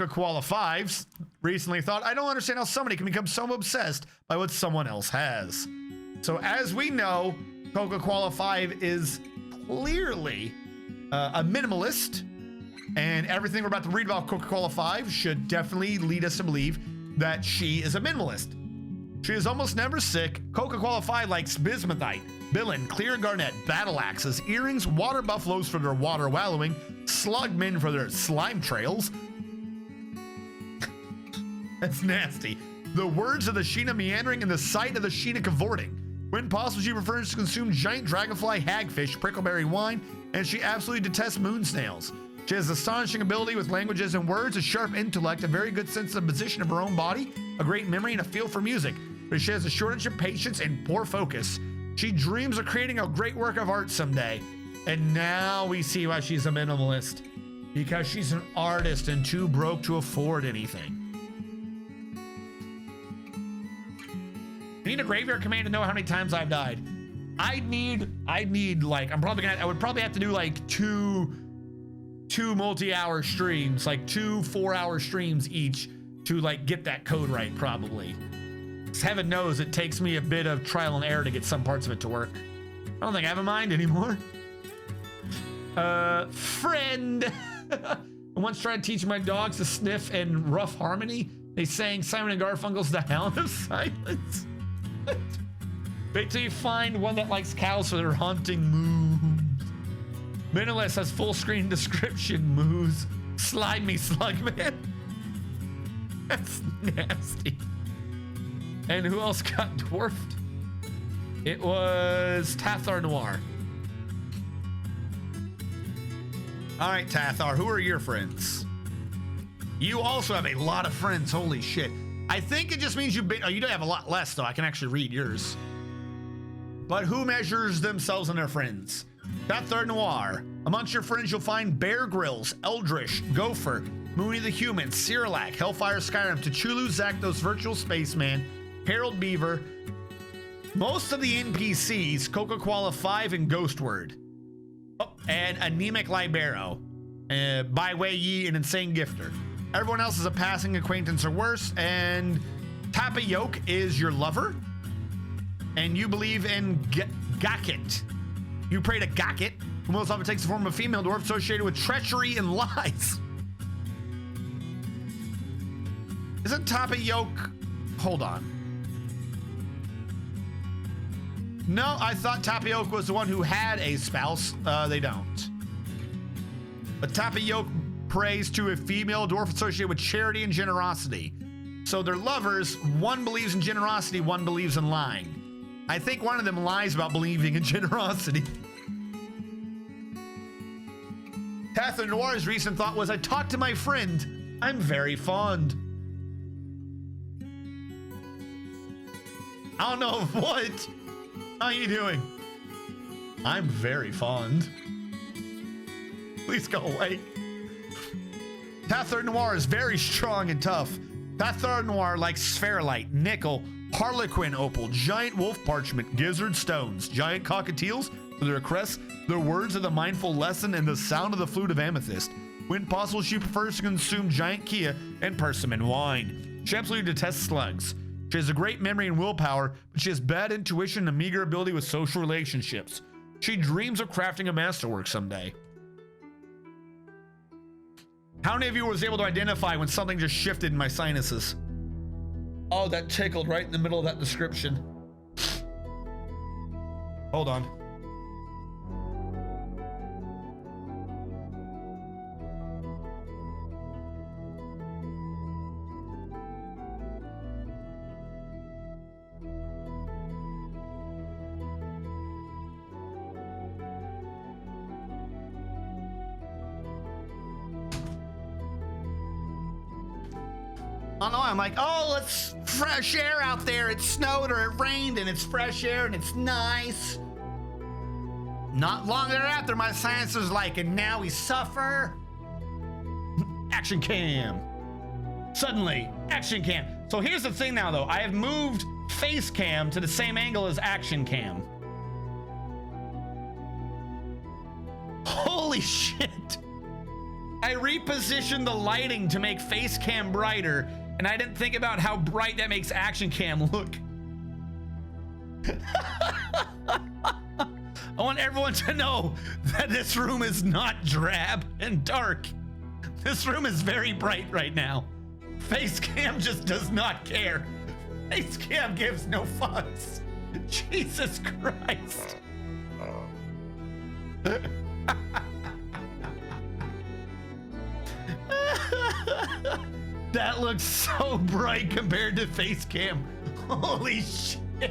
Koala 5's recently thought, I don't understand how somebody can become so obsessed by what someone else has. So as we know, Coca Koala 5 is clearly a minimalist, and everything we're about to read about Coca Koala 5 should definitely lead us to believe that she is a minimalist. She is almost never sick. Coca Koala 5 likes bismuthite, billin, clear garnet, battle axes, earrings, water buffaloes for their water wallowing, slugmen for their slime trails. That's nasty. The words of the Sheena meandering and the sight of the Sheena cavorting. When possible, she prefers to consume giant dragonfly, hagfish, prickleberry wine, and she absolutely detests moon snails. She has astonishing ability with languages and words, a sharp intellect, a very good sense of the position of her own body, a great memory, and a feel for music. But she has a shortage of patience and poor focus. She dreams of creating a great work of art someday. And now we see why she's a minimalist. Because she's an artist and too broke to afford anything. I need a graveyard command to know how many times I've died. I would probably have to do like two multi-hour streams, like 2 4-hour streams each to like get that code right, probably. 'Cause heaven knows it takes me a bit of trial and error to get some parts of it to work. I don't think I have a mind anymore. Friend. I once tried teaching my dogs to sniff and rough harmony. They sang Simon and Garfunkel's The Hound of Silence. Wait till you find one that likes cows for their haunting moves. Minimalist has full screen description moves. Slide me, Slugman. That's nasty. And who else got dwarfed? It was Tathar Noir. All right, Tathar, who are your friends? You also have a lot of friends. Holy shit. I think it just means you don't have a lot less, though. I can actually read yours. But who measures themselves and their friends? Tathar Noir. Amongst your friends, you'll find Bear Grylls, Eldritch, Gopher, Mooney the Human, Sirlac, Hellfire Skyrim, Tachulu, Zakdos, Virtual Spaceman, Harold Beaver, most of the NPCs, Coca Koala 5 and Ghostword. Oh, and Anemic Libero, By Way Ye, an Insane Gifter. Everyone else is a passing acquaintance or worse, and Tapa Yoke is your lover, and you believe in Gakit. You pray to Gakit, who most often takes the form of a female dwarf associated with treachery and lies. Isn't Tapa Yoke... Hold on. No, I thought Tapioca was the one who had a spouse. They don't. But Tapioca prays to a female dwarf associated with charity and generosity. So they're lovers. One believes in generosity, one believes in lying. I think one of them lies about believing in generosity. Catherine Noir's recent thought was, I talked to my friend. I'm very fond. I don't know of what. How are you doing? I'm very fond. Please go away. Catherine Noir is very strong and tough. Catherine Noir likes spherolite, nickel, harlequin opal, giant wolf parchment, gizzard stones, giant cockatiels for the requests, the words of the mindful lesson, and the sound of the flute of amethyst. When possible, she prefers to consume giant kia and persimmon wine. She absolutely detests slugs. She has a great memory and willpower, but she has bad intuition and a meager ability with social relationships. She dreams of crafting a masterwork someday. How many of you was able to identify when something just shifted in my sinuses? Oh, that tickled right in the middle of that description. Hold on. I know, I'm like, oh, it's fresh air out there. It snowed or it rained and it's fresh air and it's nice. Not long thereafter, my science was like, and now we suffer. Action cam. Suddenly, action cam. So here's the thing now, though. I have moved face cam to the same angle as action cam. Holy shit. I repositioned the lighting to make face cam brighter, and I didn't think about how bright that makes action cam look. I want everyone to know that this room is not drab and dark. This room is very bright right now. Face cam just does not care. Face cam gives no fucks. Jesus Christ. That looks so bright compared to face cam. Holy shit.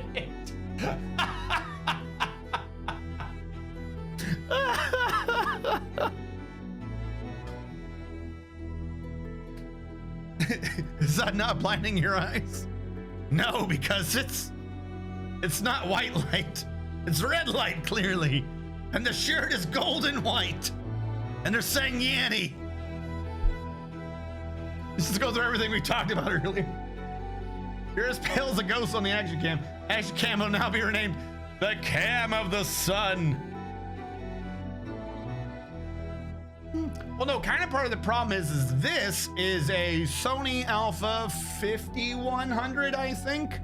Is that not blinding your eyes? No, because it's not white light. It's red light, clearly. And the shirt is golden white. And they're saying Yanny. Let's just go through everything we talked about earlier. You're as pale as a ghost on the action cam. Action cam will now be renamed the Cam of the Sun. Well, no, kind of part of the problem is this is a Sony Alpha 5100, I think,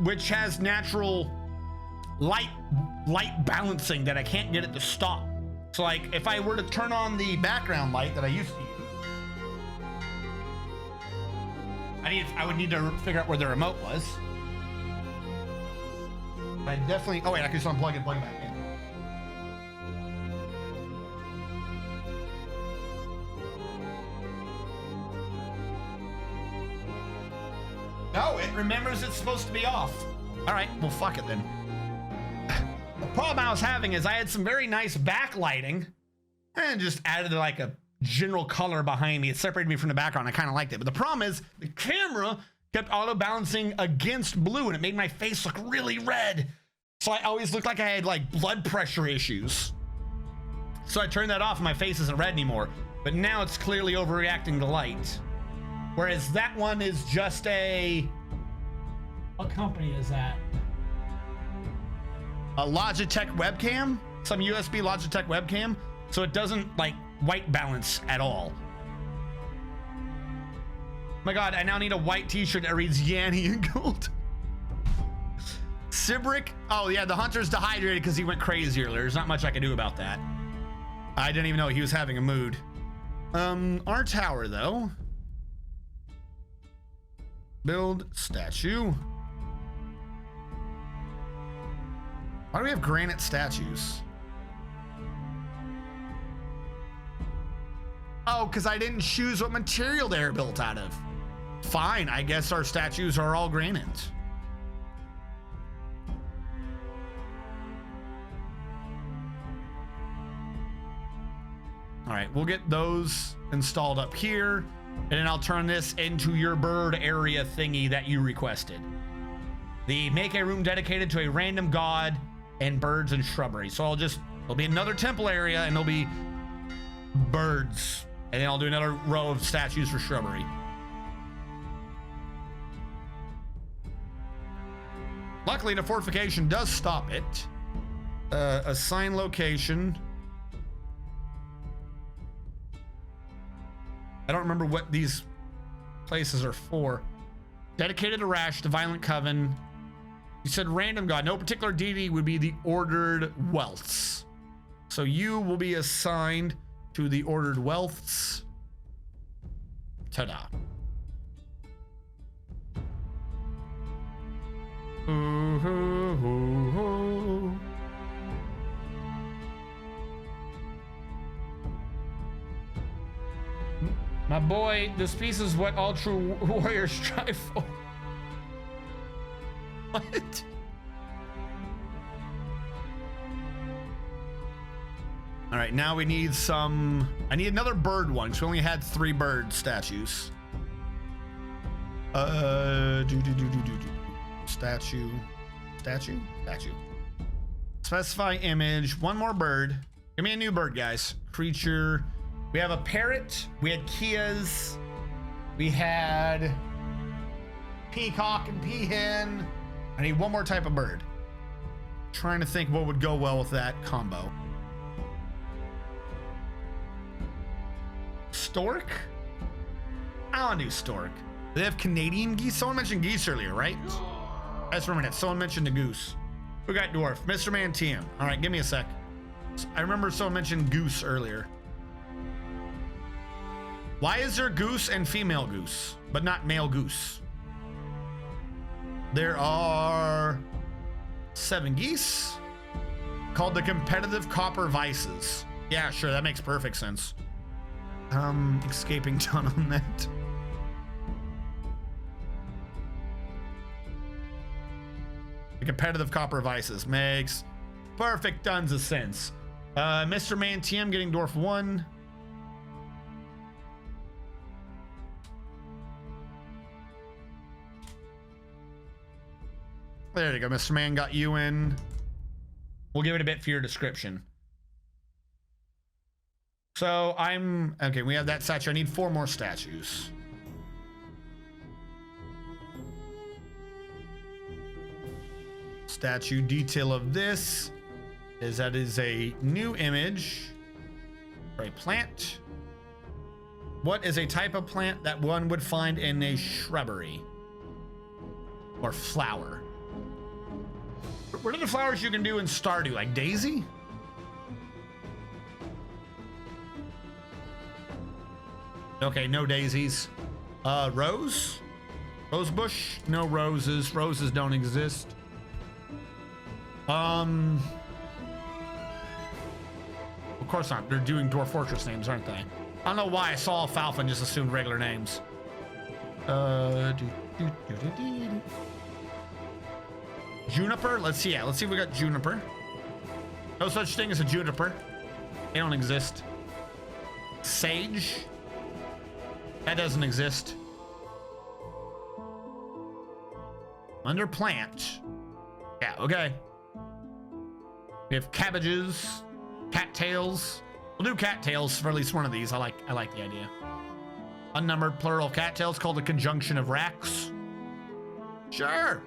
which has natural light balancing that I can't get it to stop. So, like, if I were to turn on the background light that I used to use, I would need to figure out where the remote was. I definitely. Oh wait, I can just unplug and plug it back in. No, it remembers it's supposed to be off. All right, well, fuck it then. The problem I was having is I had some very nice backlighting and just added like a general color behind me. It separated me from the background. I kind of liked it. But the problem is the camera kept auto balancing against blue and it made my face look really red. So I always looked like I had like blood pressure issues. So I turned that off and my face isn't red anymore. But now it's clearly overreacting to light. Whereas that one is just a... What company is that? A Logitech webcam? Some USB Logitech webcam. So it doesn't like white balance at all. My God, I now need a white t-shirt that reads Yanny in gold. Sibrick? Oh yeah, the hunter's dehydrated because he went crazy earlier. There's not much I can do about that. I didn't even know he was having a mood. Our tower though. Build statue. Why do we have granite statues? Oh, because I didn't choose what material they're built out of. Fine, I guess our statues are all granite. All right, we'll get those installed up here, and then I'll turn this into your bird area thingy that you requested. The make a room dedicated to a random god and birds and shrubbery. So there'll be another temple area and there'll be birds. And then I'll do another row of statues for shrubbery. Luckily, the fortification does stop it. Assign location. I don't remember what these places are for. Dedicated to Rash, the Violent Coven. You said random god. No particular deity would be the Ordered Wealths. So you will be assigned to the Ordered Wealths. Ta-da. Ooh, ooh, ooh, ooh. My boy, this piece is what all true warriors strive for. What? All right, now we need some. I need another bird one, because we only had 3 bird statues. Statue. Specify image. One more bird. Give me a new bird, guys. Creature. We have a parrot. We had Kias. We had peacock and peahen. I need one more type of bird. Trying to think what would go well with that combo. Stork? I want to do stork. They have Canadian geese. Someone mentioned geese earlier, right? I just remember that. Someone mentioned the goose. We got dwarf. Mr. Mantium. All right, give me a sec. I remember someone mentioned goose earlier. Why is there goose and female goose, but not male goose? There are 7 geese called the competitive copper vices. Yeah, sure, that makes perfect sense. Escaping ton on that. The competitive copper vices makes perfect tons of sense. Mr. Mantium getting dwarf 1. There you go, Mr. Man got you in. We'll give it a bit for your description. So okay, we have that statue. I need 4 more statues. Statue detail of this is that is a new image for a plant. What is a type of plant that one would find in a shrubbery or flower? What are the flowers you can do in Stardew? Like daisy? Okay, no daisies. Rose? Rose bush? No roses. Roses don't exist. Of course not. They're doing Dwarf Fortress names, aren't they? I don't know why I saw alfalfa and just assumed regular names. Juniper? Let's see. Yeah, let's see if we got juniper. No such thing as a juniper. They don't exist. Sage? That doesn't exist. Under plant. Yeah, okay. We have cabbages, cattails. We'll do cattails for at least one of these. I like the idea. Unnumbered plural cattails called a conjunction of racks. Sure.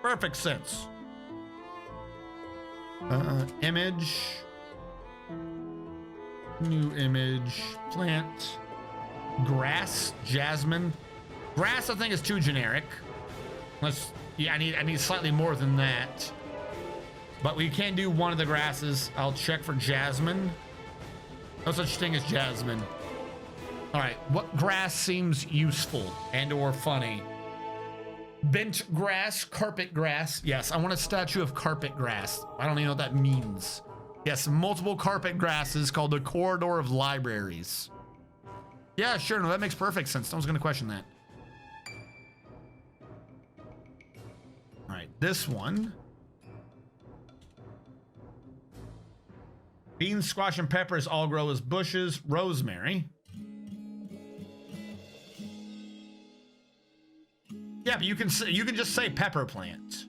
Perfect sense. Image. New image. Plant. Grass. Jasmine. Grass I think is too generic. Yeah, I need slightly more than that. But we can do one of the grasses. I'll check for jasmine. No such thing as jasmine. All right, what grass seems useful and or funny? Bent grass, carpet grass. Yes, I want a statue of carpet grass. I don't even know what that means. Yes, multiple carpet grasses called the corridor of libraries. Yeah, sure. No, that makes perfect sense. No one's going to question that. All right, this one. Beans, squash, and peppers all grow as bushes. Rosemary. Yeah, but you can just say pepper plant.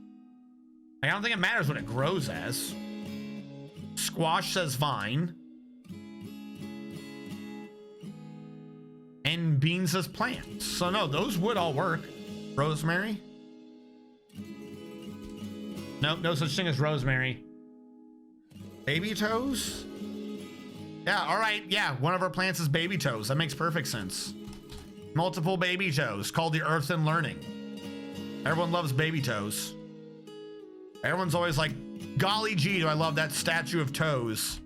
I don't think it matters what it grows as. Squash says vine. And bean says plant. So no, those would all work. Rosemary. Nope, no such thing as rosemary. Baby toes? Yeah, all right. Yeah, one of our plants is baby toes. That makes perfect sense. Multiple baby toes called the earth and learning. Everyone loves baby toes. Everyone's always like, golly gee, do I love that statue of toes.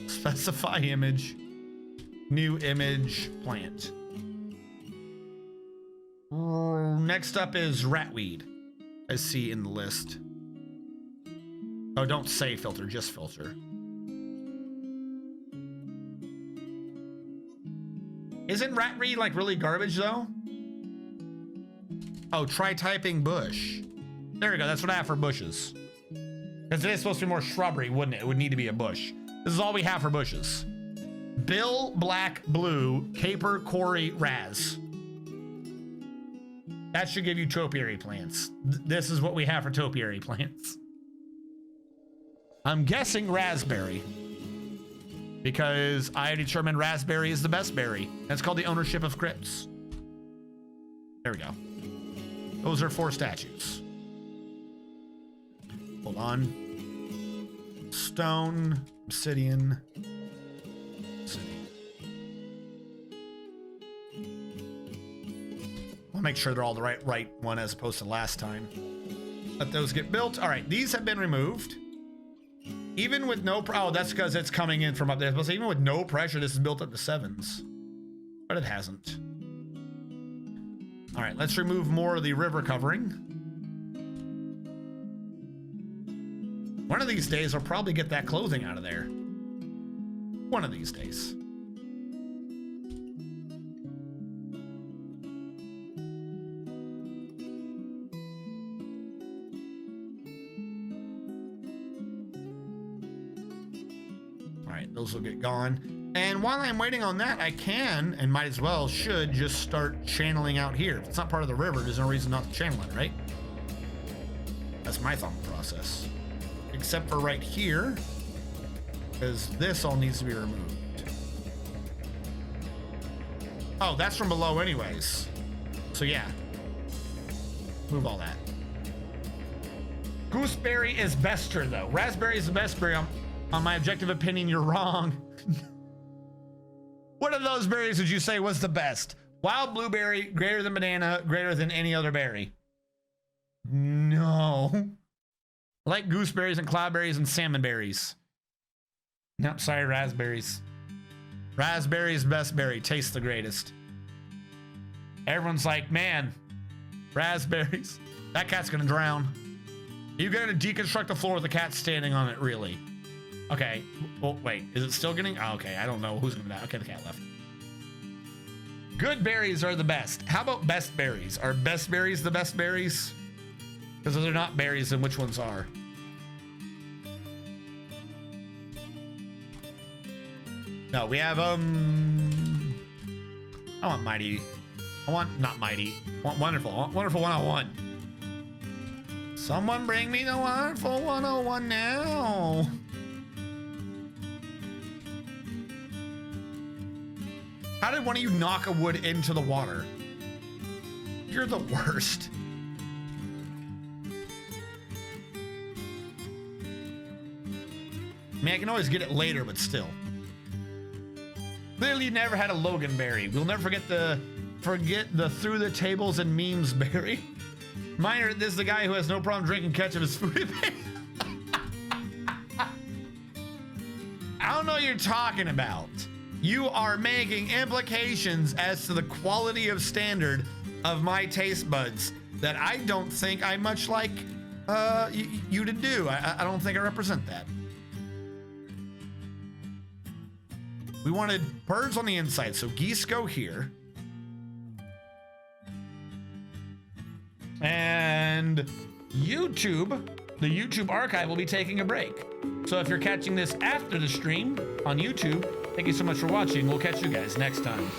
Specify image. New image plant. Next up is ratweed. I see in the list. Oh, don't say filter, just filter. Isn't ratweed like really garbage though? Oh, try typing bush. There we go, that's what I have for bushes. Because it is supposed to be more shrubbery, wouldn't it? It would need to be a bush. This is all we have for bushes. Bill, black, blue, caper, Corey, raz. That should give you topiary plants. This is what we have for topiary plants. I'm guessing raspberry. Because I determined raspberry is the best berry. That's called the ownership of crypts. There we go. Those are 4 statues. Hold on. Stone, obsidian. I'll make sure they're all the right one as opposed to last time. Let those get built. All right, these have been removed. Even with no, oh, that's because it's coming in from up there. But even with no pressure, this is built up to 7s. But it hasn't. All right, let's remove more of the river covering. One of these days, I'll probably get that clothing out of there. One of these days. Those will get gone. And while I'm waiting on that, I can, and might as well, should just start channeling out here. If it's not part of the river, there's no reason not to channel it, right? That's my thought process. Except for right here, because this all needs to be removed. Oh, that's from below anyways. So yeah. Move all that. Gooseberry is bester though. Raspberry is the best berry. On my objective opinion, you're wrong. What of those berries would you say was the best? Wild blueberry, greater than banana, greater than any other berry. No. I like gooseberries and cloudberries and salmon berries. Nope, sorry, raspberries. Raspberries, best berry, tastes the greatest. Everyone's like, man, raspberries. That cat's gonna drown. Are you gonna deconstruct the floor with the cat standing on it, really? Okay, well, wait, is it still getting? Oh, okay, I don't know who's gonna die. Okay, the cat left. Good berries are the best. How about best berries? Are best berries the best berries? Because if they're not berries, then which ones are? No, we have, I want mighty. I want, not mighty. I want wonderful. I want wonderful 101. Someone bring me the wonderful 101 now. How did one of you knock a wood into the water? You're the worst. I mean, I can always get it later, but still. Clearly, you never had a Logan berry. We'll never forget the through the tables and memes berry. Minor, this is the guy who has no problem drinking ketchup as food. I don't know what you're talking about. You are making implications as to the quality of standard of my taste buds that I don't think I much like you to do. I don't think I represent that. We wanted birds on the inside, so geese go here. And YouTube, the YouTube archive will be taking a break. So if you're catching this after the stream on YouTube, thank you so much for watching. We'll catch you guys next time.